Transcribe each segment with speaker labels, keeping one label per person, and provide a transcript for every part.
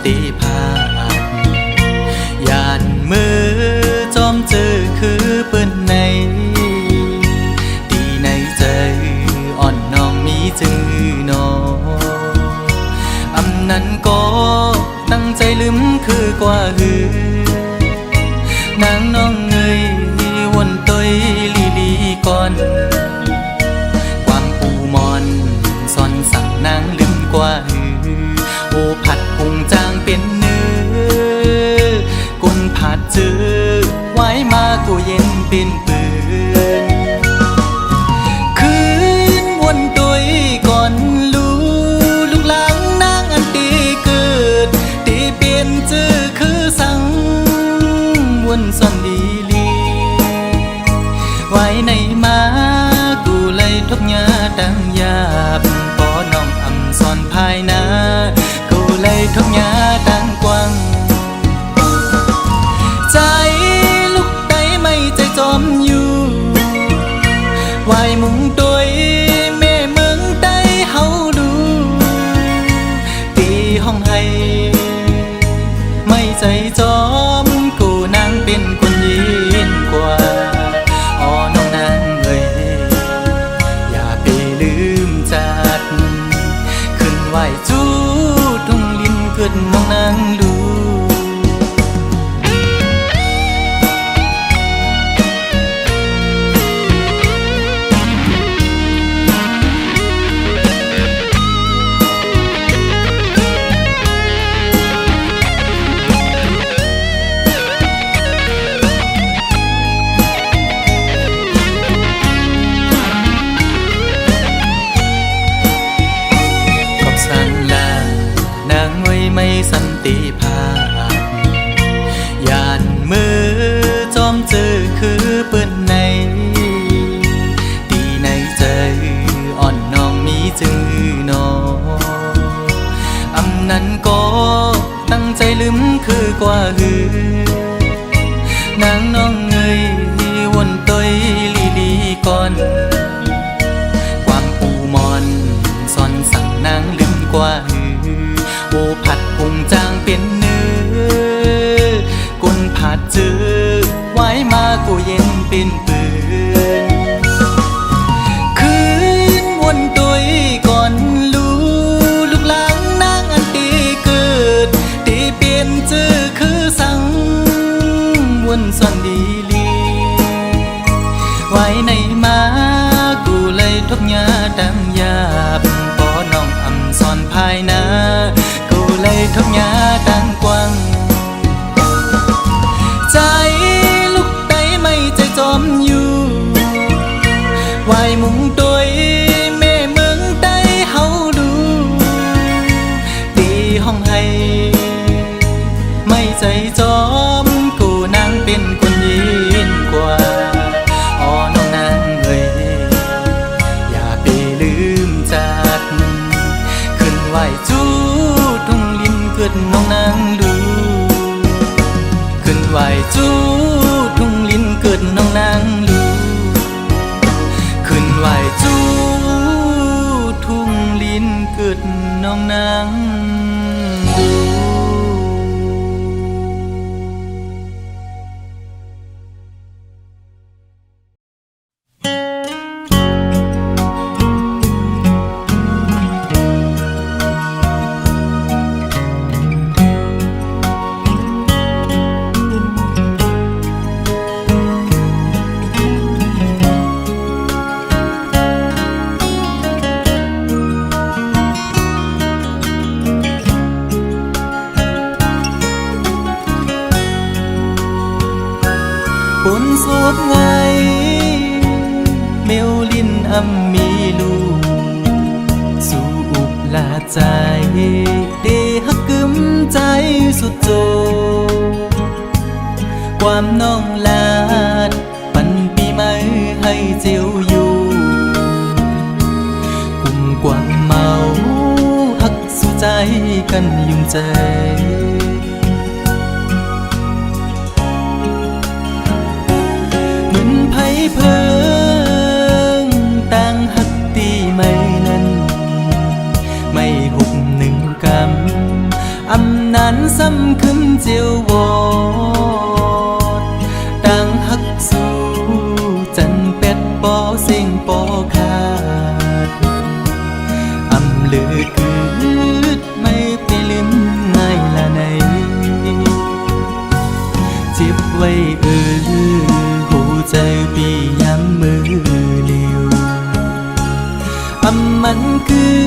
Speaker 1: ติภาพยานมือจอมเจอคือเปิ้นในดีในใจอ่อนน้องมีจือน้ออำนั้นก็ตั้งใจลืมคือกว่าหือนางน้องเงยวนตอยลีลีก่อนความปูมอนซ่อนสั่งนางลืมกว่าหือโอผัดพุงจางเป็นเนื้อกุนผัดเจอไว้มากูเย็นเป็นปืนคืนวนตอยก่อนลูกหลังนางอันตีเกิดตีเปลี่ยนเจอคือสั่งวนซ่อนดีลีไว้ในมากูเลยทุกยาดังยาบพอน้องอำซ่อนภายหน้ากูเลยทุกยาดังกว้างใจลูกไตไม่ใจจอมอยู่ไว้มุงตัวแม่เมืองไตเฮาดูตีห้องให้ไม่ใจจอมกูนางเป็นคนยินกว่าอ๋อน้องนางเอ้ยอย่าไปลืมจัดขึ้นไหวจูทุ่งลิ้นเกิดน้องนางดูไม่สันติภาพยานมือจอมเจอคือเปิ้นในดีในใจอ่อนน้องมีจือน้ออำนั้นก็ตั้งใจลืมคือกว่าหือนางน้องเงยวนตอยลีลีก่อนความปูมอนซ่อนสั่งนางลืมกว่าหือโอผัดพุงจางเป็นเนื้อกุนผัดเจอไว้มากูเย็นเป็นปืนคืนวนตัวก่อนลูกหลังนางอันตีเกิดตีเปลี่ยนเจอคือสั่งวนซ่อนดีลีไว้ในมากูเลยทุกยาดังยาบพอน้องอำซ่อนภายหน้าเลยทุกยาดังกว้างใจลูกไตไม่ใจจอมอยู่ไว้มุงตัวแม่เมืองไตเฮาดูตีห้องให้ไม่ใจจอมกูนางเป็นคนยินกว่าอ๋อน้องนางเอ้ยอย่าไปลืมจัดขึ้นไหวจูเกิดน้องนางดูขึ้นไหวจูทุ่งลิ้นเกิดน้องนางดูขึ้นไหวจูทุ่งลิ้นเกิดน้องนางดูปนสวบไงเมวลินอำมีลูสู่อุบลาใจเดฮักกึมใจสุดโจความน้องลาดปันปีใหม่ให้เจียวอยู่กุ่มกว่างเมาฮักสู่ใจกันยุ่งใจเพิ่งตั้งหักตีไม่นั้นไม่หุบหนึ่งกำอำนั้น จียววอดต่างหักสู้จันเป็ดปอสิ่งปอขาดอำลือคืดไม่ไปลืมง่ายละในจิบไว้หูใจปีย้ำมือเลียวอำมันคือ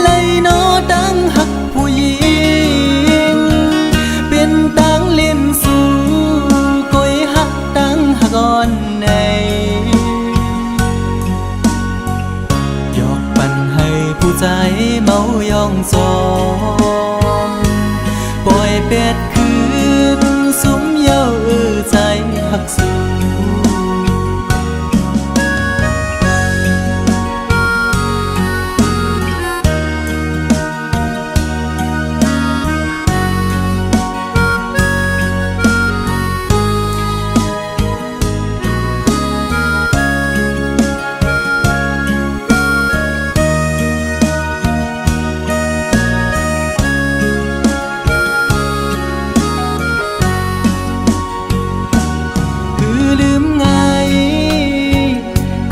Speaker 1: เลยนอดังหักผู้หญิงเป็นตังเล่นสู่ก้อยหักตังหักอ่อนในหยอกปั่นให้ผู้ใจเมายองซองปล่อยเป็ดคืนสุมเย้าใจหักสู่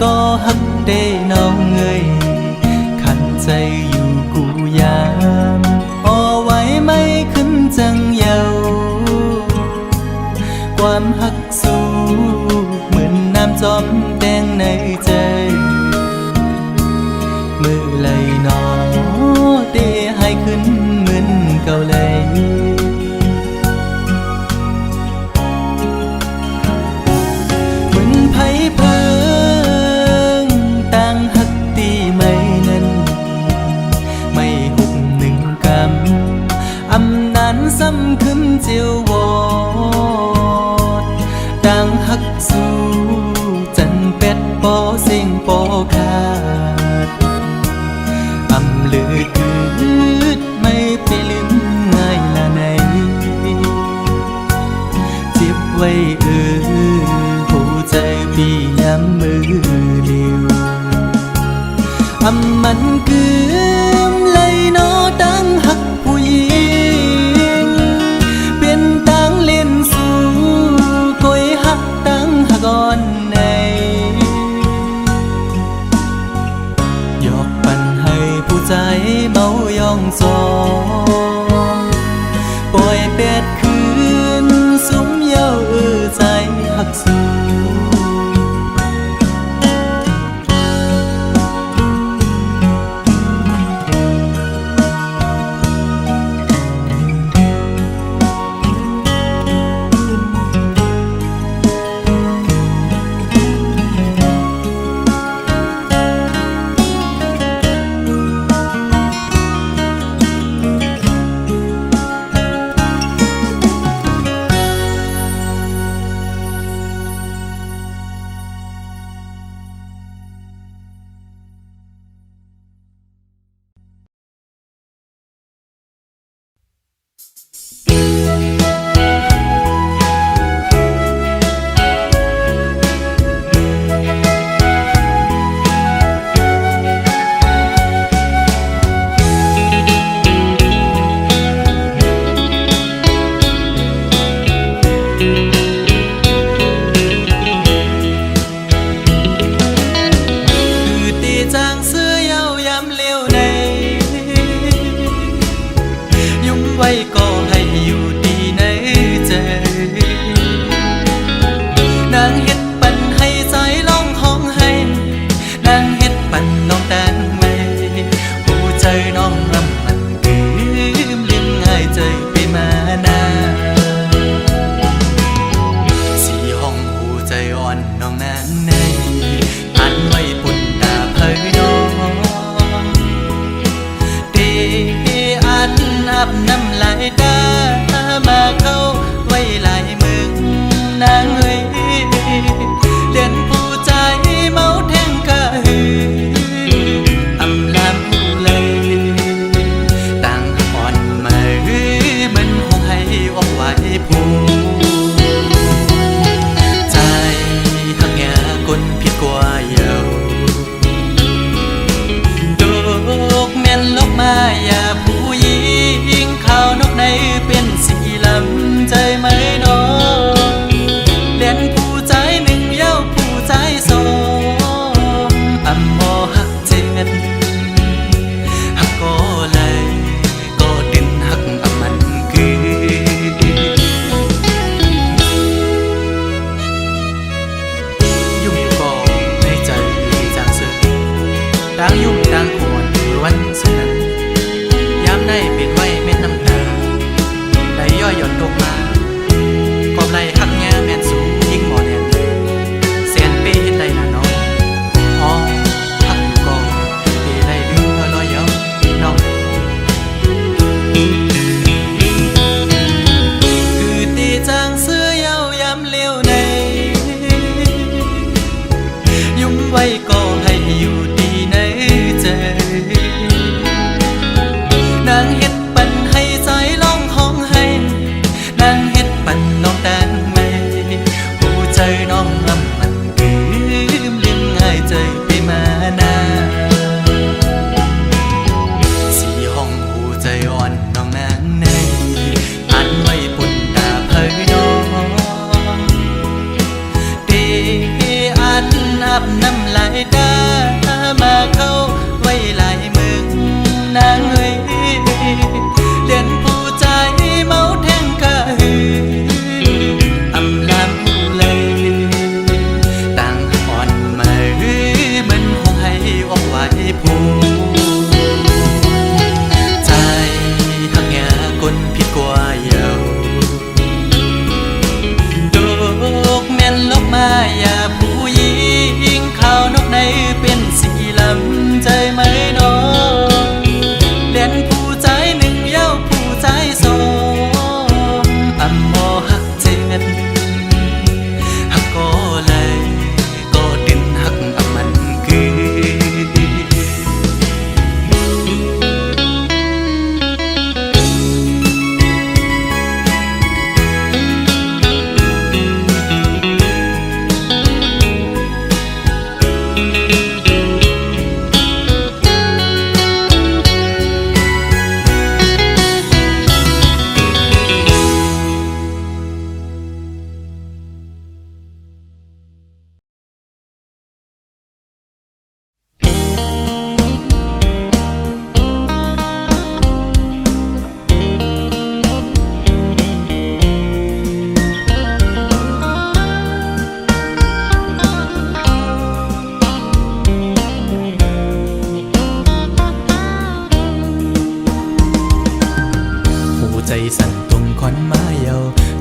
Speaker 1: ก็หักได้น้องเงยขันใจอยู่กูยามอ่อไว้ไม่ขึ้นจังเยาความหักสู้เหมือนน้ำจอมแดงในใจมือไหลนอเตะให้ขึ้นเหมือนเก่าเลยเหมือนไผ่เพออำนั้นซ้ำขึ้นเจียววอดต่างหักสู้จันเป็ดปอสิ่งปอขาดอำลือคืดไม่ไปลืมง่ายละในจิบไว้หูใจพี่ย้ำมือเดียวอำมันคือเลยนอดังหักผู้หญิงเป็นตังเล่นสู่ก้อยหักตังหักอ่อนในหยอกปั่นให้ผู้ใจเมายองซองปล่อยเป็ดคืนสุมเย้าใจหักสู่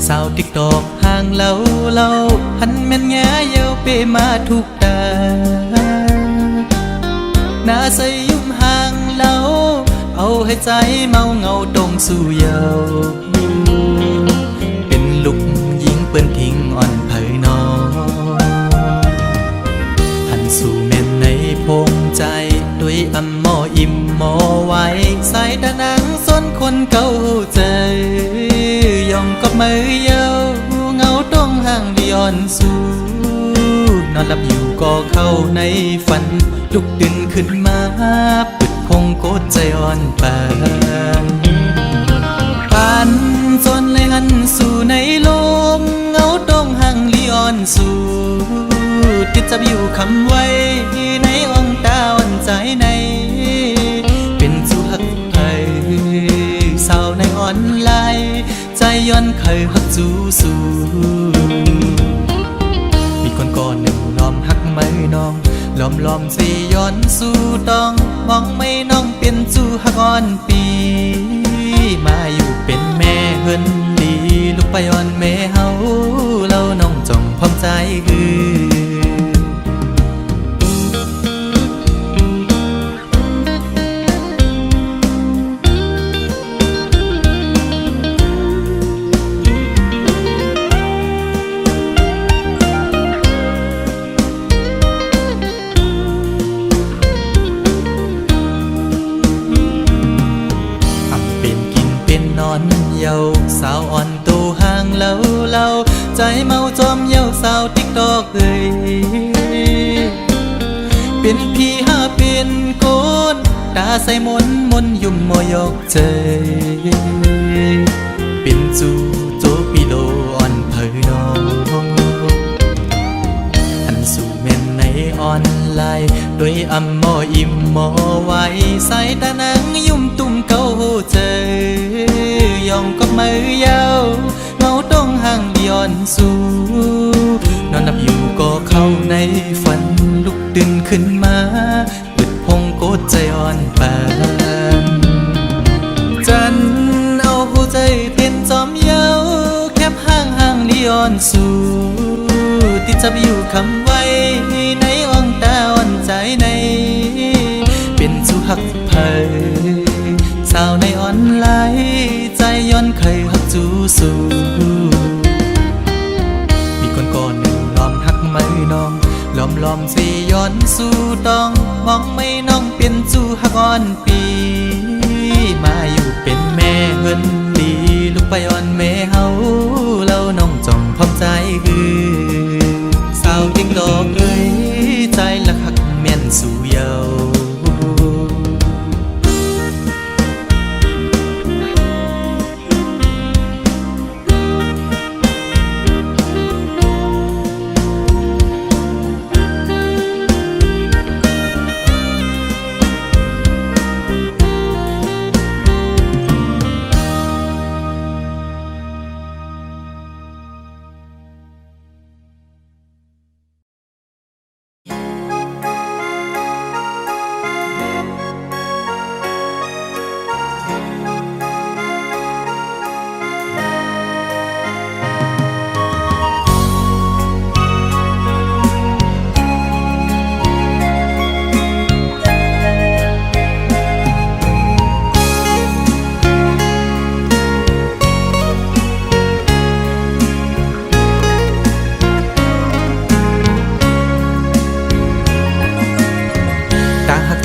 Speaker 1: สาวติ๊กตอกห่างเล่าหันแม่นแง่เยาเปมาทุกตาหน้าใสยุ่มห่างเล่าเอาให้ใจเมาเงาตรงสู่เยาเป็นลูกยิงเปิ้นทิ้งอ่อนเผยนอหันสู่แม่นในพงใจด้วยอำมออิ่มมอไว้สายตานังส้นคนเก่าใจยองกับมือเยาเงาต้องห่างดิอ่อนสู่นอนหลับอยู่ก็เข้าในฝันลุกดึงขึ้นมาปึดพงโกดใจอ่อนปานปันจนเลยหันสู่ในลมเงาต้องห่างลีอ่อนสู่ติดจับอยู่คำไว้ในอ่องตาอ่อนใจในเป็นสู่หักไทยสาวในอ่อนลายใจย้อนเคยหักจูสู่มีคนก่อนหนึ่งล้อมหักไม่น้องล้อมสิย้อนสู่ต้องมองไม่น้องเป็นจู่หักอ่อนปีมาอยู่เป็นแม่เฮินดีลูกไปอ่อนแม่เฮาเล่าน้องจ้องพร้อมใจเยาสาวอ่อนตูห่างเล่าใจเมาจอมเยาสาวติ๊กตอกเอ้ยเป็นพี่ห้าเป็นโกนตาใส่มนยุ่มมอยอกใจเป็นจูโจปิโลอ่อนเผยน้องหันสู่เม่นในออนไลน์ด้วยอำมออิ่มมอไว้สายตานังยุ่มตุ่มเก่าใจยองกับมือยาวเงาต้องห่างดิอ่อนสู่นอนหลับอยู่ก็เข้าในฝันลุกดึงขึ้นมาปึดพงโกดใจอ่อนปานจันเอาหัวใจเต้นจอมเยาแคบห่างดิอ่อนสู่ติดจับอยู่คำไว้ในอ่องตาอ่อนใจในเป็นสู่หักเผยสาวในออนไลน์ใจย้อนเคยหักจูสู่มีคนก่อนหนึ่งล้อมหักไม่น้องล้อมสิย้อนสู่ต้องมองไม่น้องเป็นจูหักอ่อนปีมาอยู่เป็นแม่เฮินดีลูกไปอ่อนแม่เฮาเล่าน้องจ้องพร้อมใจสาวติ๊กตอกเอ้ยใจละหักแม่นสู่เยา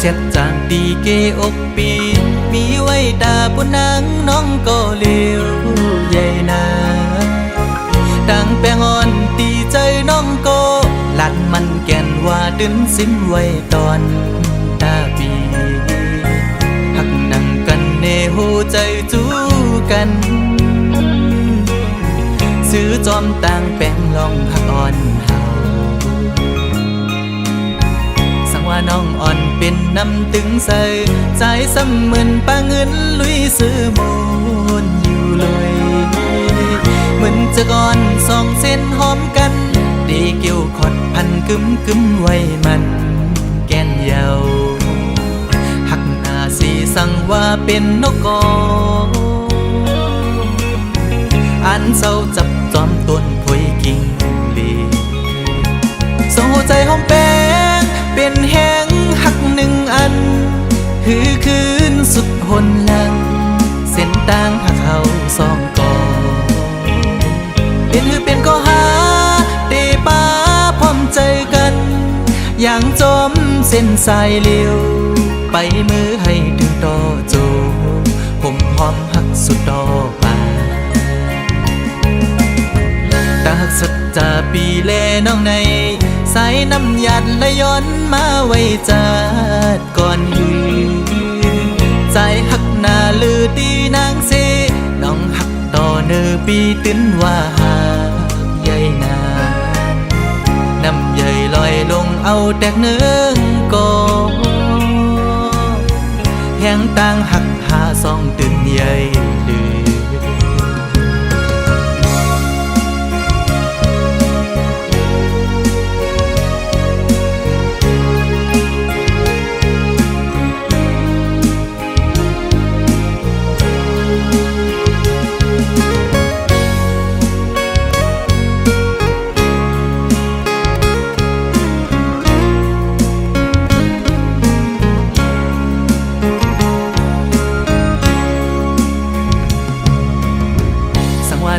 Speaker 1: เจ็ดจางดีเกอกปีมีไว้ตาปุนังน้องก็เลี้ยวใหญ่นาดังแปงอ่อนตีใจน้องก็ลัดมันแก่นว่าดึงสิ้นไว้ตอนตาปีหักนั่งกันเนโหใจจูกันซื้อจอมต่างแปงลองหักอ่อนว่าน้องอ่อนเป็นน้ำตึงใสใจซ้ำเหมือนปลาเงินลุยซื้อโมนอยู่เลยเหมือนจะก่อนสองเส้นหอมกันดีเกี่ยวขอดพันกึมไว้มันแก่นเยาหักหน้าสีสั่งว่าเป็นนกกอ อันเศร้าจับจอมต้นพวยกิ่งลีสองหัวใจหอมแป้งเป็นแห้งหักหนึ่งอันคือคืนสุดหนหลังเส้นต่างหักเขาสองก่อเป็นก็หาเตป้าพร้อมใจกันอย่างจมเส้นสายเลี้ยวไปมือให้ถึงต่อโจผมหอมหักสุดดอกป่าตาหักสัจจาปีแลน้องในสายน้ำหยัดและย้อนมาไว้จัดก่อนหือใจหักหน้าลือดีนางเสน้องหักต่อเนื้อปีตื้นว่าหาใหญ่นาน้ำใหญ่ลอยลงเอาแตกเนื้อก่อแห้งต่างหักหาสองตื่นใหญ่ลือ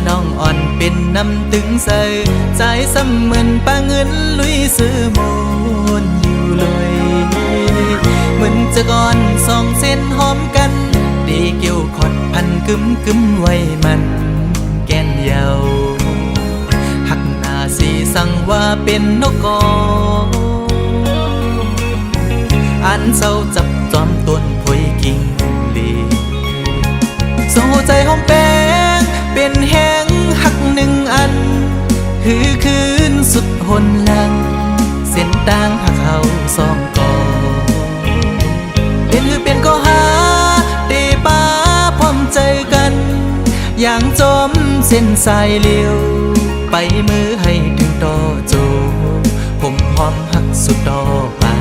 Speaker 1: น้องอ่อนเป็นน้ำตึงใส่ใจซ้ำเหมือนปลาเงินลุยซื้อโมนอยู่เลยเหมือนจะก่อนสองเส้นหอมกันดีเกี่ยวขอดพันกึมไว้มันแก่นเยาหักหน้าสีสั่งว่าเป็นนกกออันเศร้าจับจอมต้นพวยกิ่งลีสองหัวใจหอมแป้งเป็นแห้งหักหนึ่งอันคือคืนสุดหนหลังเส้นต่างหักเขาสองก่อเป็นก็หาเตป้าพร้อมใจกันอย่างจมเส้นสายเลี้ยวไปมือให้ถึงต่อโจผมหอมหักสุดดอกป่า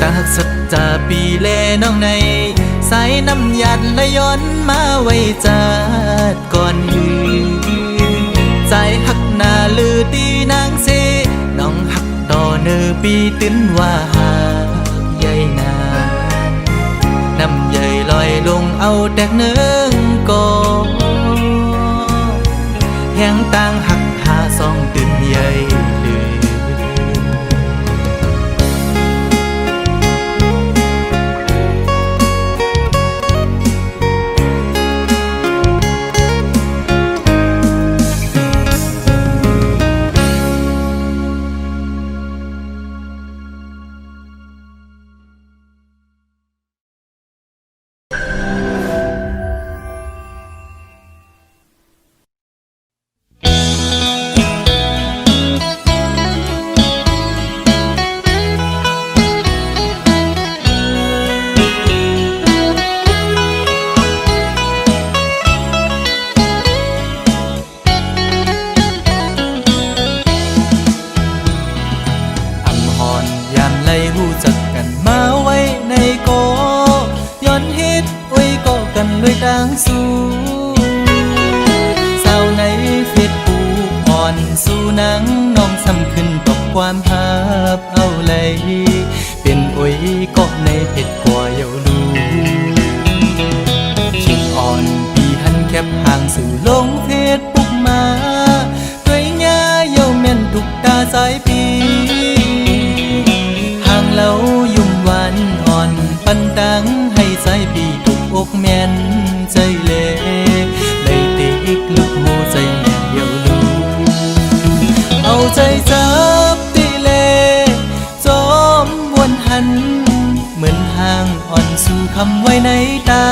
Speaker 1: ตาหักสัจจาปีแลน้องในสายน้ำหยัดและย้อนมาไว้จัดก่อนหือใจหักหน้าลือดีนางเสน้องหักต่อเนื้อปีตื้นว่าหาใหญ่นาน้ำใหญ่ลอยลงเอาแตกเนื้อก่อแห้งต่างหักหาสองตื่นใหญ่ลือด้วยดังสู้สาวในเฟซบุ๊กอ่อนสู้นังน้องซ้ำขึ้นตกความหับเอาเลยเป็นอ้ยก็ในเพชรกว่าเยาลูชิงอ่อนปีหันแคบห่างสู่ลงเฟซบุ๊กมาด้วยหญ้าเยาแม่นทุกตาสายปีห่างเล่ายุ่มหวานอ่อนปันดังให้สายปีทุกอกแม่นใจเล่เลยติกลุกหัวใจแม่เยาลูเอาใจจับตีเล่จอมวนหันเหมือนห่างอ่อนสู่คำไว้ในตา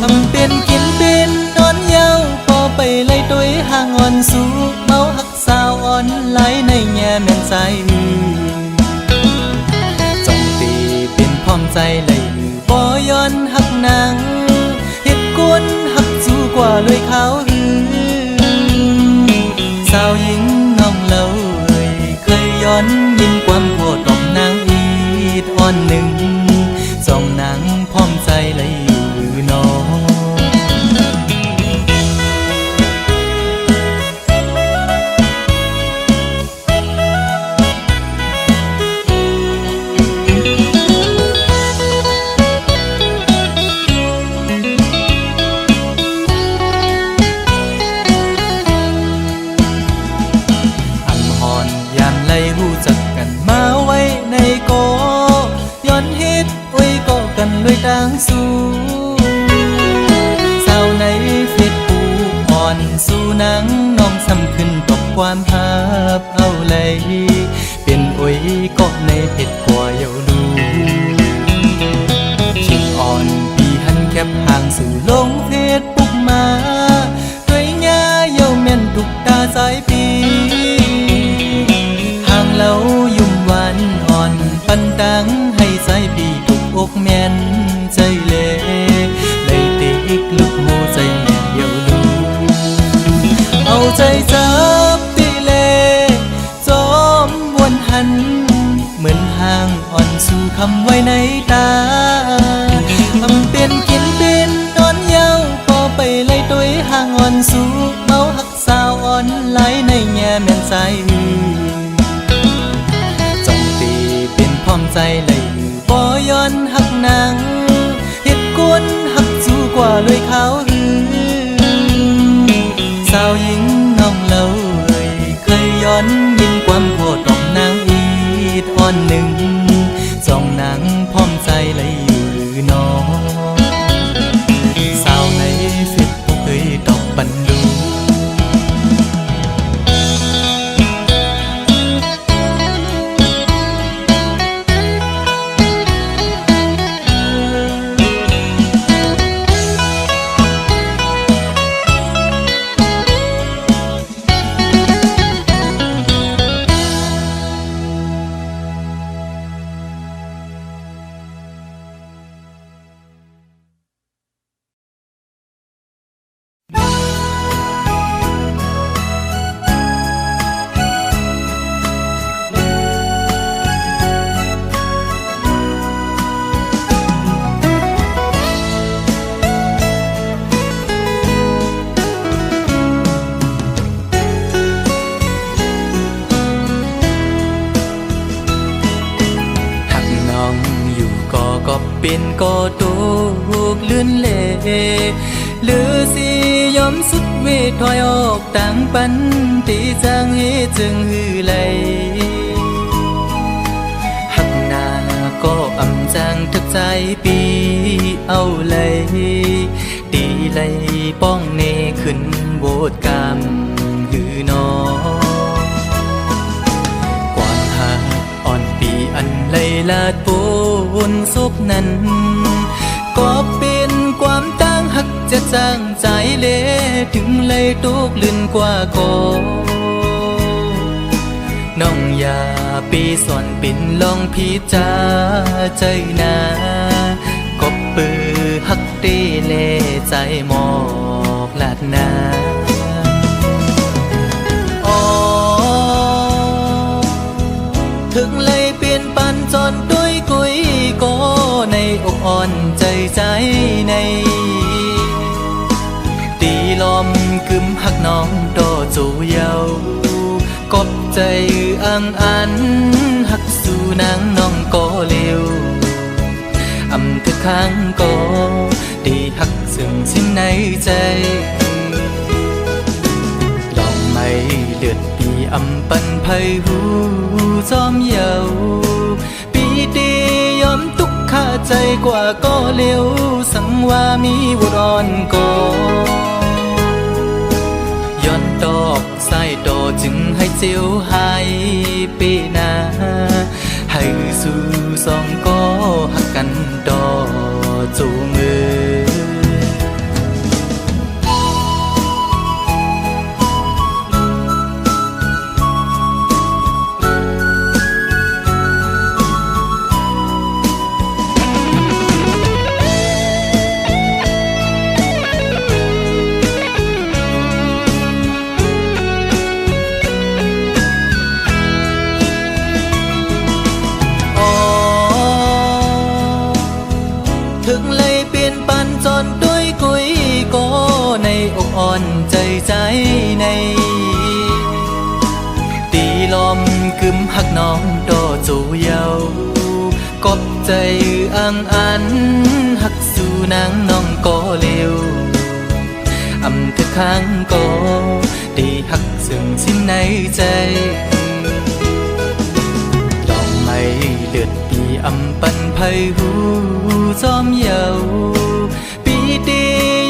Speaker 1: ทำเป็นกินเป็นนอนเยาพอไปเลยตัวห่างอ่อนสู่เมาหักสาวอ่อนไหลในแง่แม่นใจจงตีเป็นพร้อมใจเลยบ่ย้อนหักนางเฮ็ดกวนหักสู้กว่าเลยเขาสาวหญิงน้องเล่าเคยย้อนยินความโคตรของนางอีดอ่อนหนึ่งสองนางพร้อมใจเลยอยู่น้อง ซ้ำขึ้นตกความหับเอาเลยเป็นโอ้ยก็ในเผ็ดกว่าเยาลูชิงอ่อนปีหันแคบห่างสู่ลงเพศปุกมาด้วยงาเยาเมียนทุกตาสายปีห่างเล่ายุ่มหวานอ่อนปันดังให้สายปีทุกอกแม่นใจเล่เลยติกลุกหูใจแม่เยาลูเอาใจจับตีเลจอมวนหันเหมือนห่างอ่อนสู่คำไว้ในตาทำเป็นกินเป็นนอนเยาพอไปเลยตัวห่างอ่อนสู่เมาหักสาวอ่อนไหลในแง่แม่นใจจงตีเป็นพร้อมใจเลยบ่ย้อนหักนางเหตุกวนหักสู่กว่าเลยเขาสาวหญิงน้องเล่าเคยย้อนยินความโคตรของนางอีดอ่อนหนึ่งสองนางพร้อมใจเลยอยู่หรือน้องสาวในเฟซบุ๊กเคยตอบบันดูเป็นก็ตกลื่นเล่หรือสิยอมสุดเวทถอยออกต่างปันตีจางให้จึงหือไหลหักหน้าก็อำจางทึกใจปีเอาเลยตีไหลป้องเนขึ้นโบดกรรมหือนออันไลลาดปูนศพนั้นก็เป็นความตั้งหักจะจางใจเละถึงเลยตุกลื่นกว่าก็น้องอย่าปีสอนปิ่นลองพิจาใจนาก็ปือหักตีเล่ใจหมอกลาดนาถึงเลยเปลี่ยนปันจนด้วยกุยก็ในอกอ่อนใจใจในตีลมกึมหักน้องโตจูเยากบใจอังอันหักสู่นางน้องก็เร็วอำทึกข้างก็ตีหักซึ่งสิ้นในใจลองไม่เลือดปีอำปันไพหูจอมเยาปีตียอมทุกข้าใจกว่าก็เร็วสังว่ามีวุรอนก็ย้อนดอกใส่ดอจึงให้เจียวหายปีนาให้สู่สองก็หักกันดอจูมือถึงเลยเปลี่ยนปันจนด้วยกุยก็ในอกอ่อนใจใจในตีลมกึมหักน้องโตจูเยากบใจอังอันหักสู่นางน้องก็เร็วอำทึกข้างก็ตีหักซึ่งสิ้นในใจลองไม่เลือดปีอำปันไพหูจอมเยาปีตี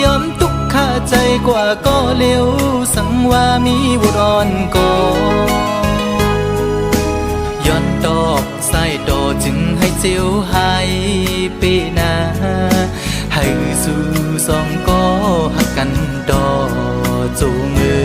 Speaker 1: ยอมทุกข้า ใจกว่าก็เลี้ยวสังว่ามีบุตรอ่อนก่อย้อนดอกใส่ดอจึงให้เจียวหายปีนาให้สู่สองก็หักกันดอจูงมือ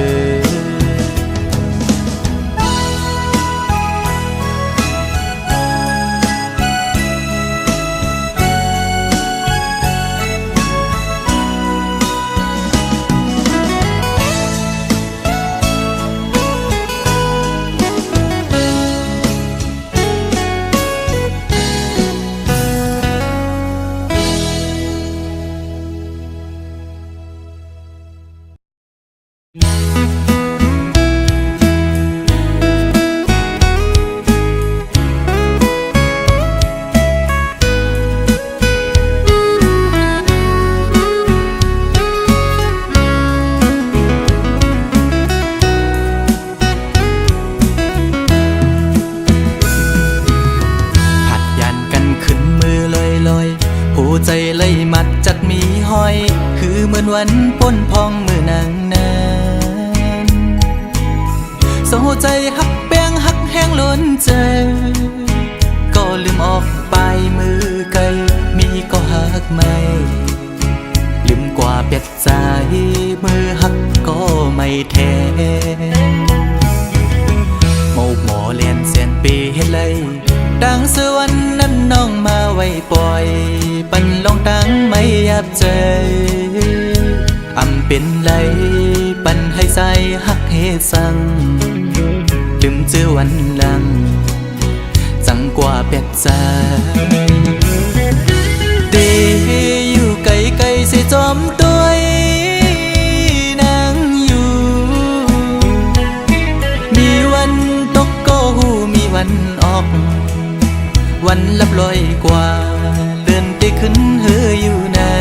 Speaker 1: ใจไล่มัดจัดมีห้อยคือเหมือนวันป้นพองมือนางนั้นโซใจหักแป้งหักแห้งล้นใจก็ลืมออกไปมือไกลมีก็หักไม่ลืมกว่าเปียดใจมือหักก็ไม่แทนหมกหมอเลียนเสียนปีให้เลยดังสวรรค์นั้นน้องมาไว้ปล่อยปันลองตั้งไม่ยับใจอำเป็นไรปันให้ใจหักเฮสังลืมเจอวันหลังจังกว่าเปียกใจเดอยู่ไกลไกลเสียจอมตัวนางอยู่มีวันตกก็หูมีวันออกวันลับลอยกว่าเลื่อนไปขึ้นเฮออยู่นะ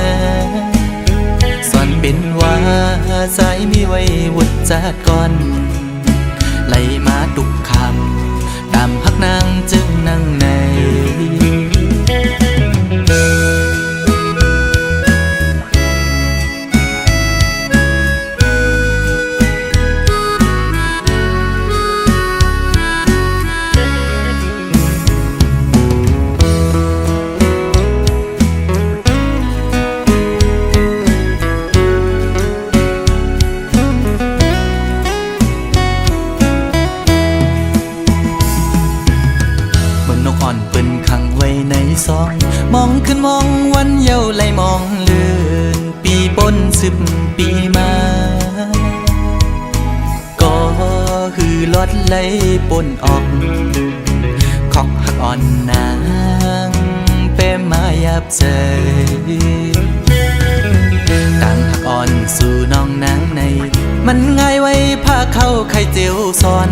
Speaker 1: สอนเป็นว่าสายมีไว้วุดจากก่อนไล่มาทุกคำตามหักนางจึงนั่งในมองขึ้นมองวันเยาว์ไหลมองเลื่อนปีปน10 ปีมาก็คือลอดไหลปนออกขอกหักอ่อนนางเป้มายับใจต่างหักอ่อนสู่น้องนางในมันง่ายไว้พาเข้าไข่เจียวซ้อน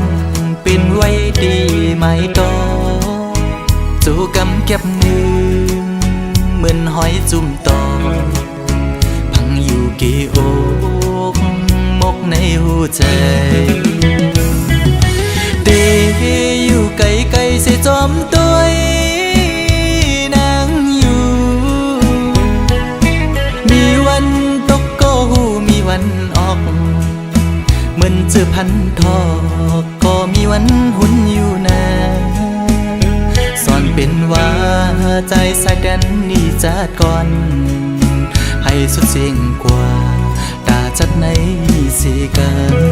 Speaker 1: เป็นไว้ดีไหมตอจู่กำเก็บมือเหมือนหอยจุ่มตอพังอยู่กี่อกมกในหัวใจเดอยู่ไกลไกลเสียจอมตัวนางอยู่มีวันตกก็หูมีวันออกเหมือนเจอพันทอกก็มีวันหุ่นอยู่นะสอนเป็นว่าใจสายแดนนี่จัดก่อนให้สุดเสียงกว่าตาจัดในสีกัน